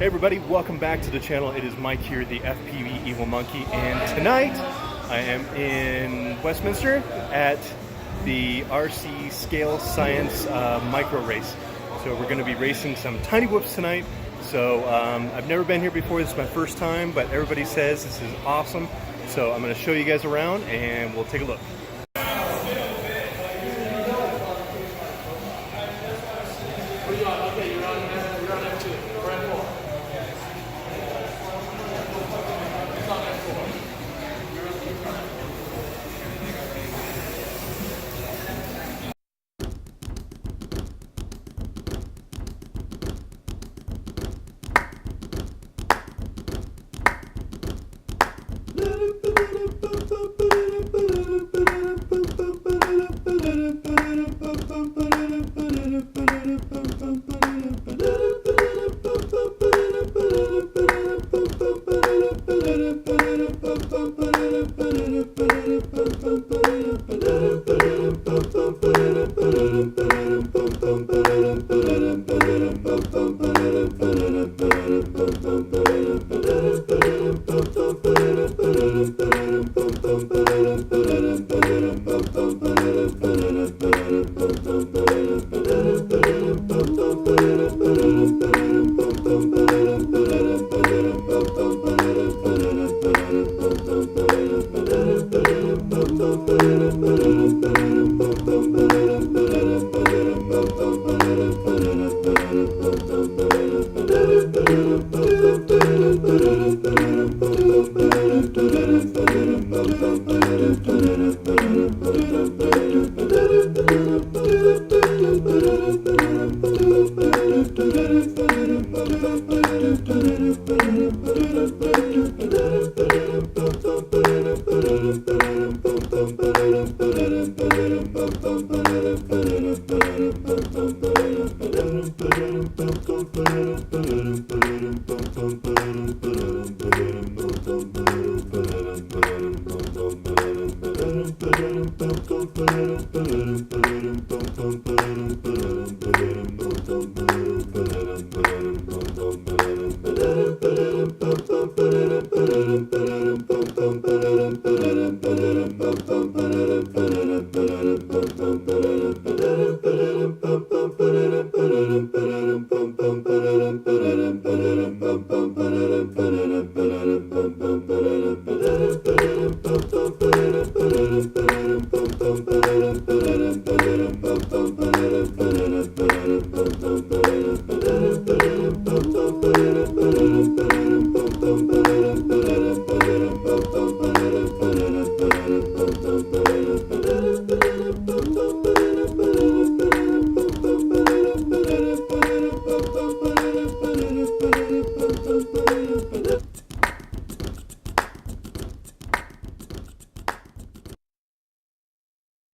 Hey everybody, welcome back to the channel. It is Mike here, the FPV Evil Monkey, and tonight I am in Westminster at the RC Scale Science Micro Race. So we're going to be racing some tiny whoops tonight. So I've never been here before, this is my first time, but everybody says this is awesome. So I'm going to show you guys around and we'll take a look. Okay, you're on F2. We're at 4. It's on F4.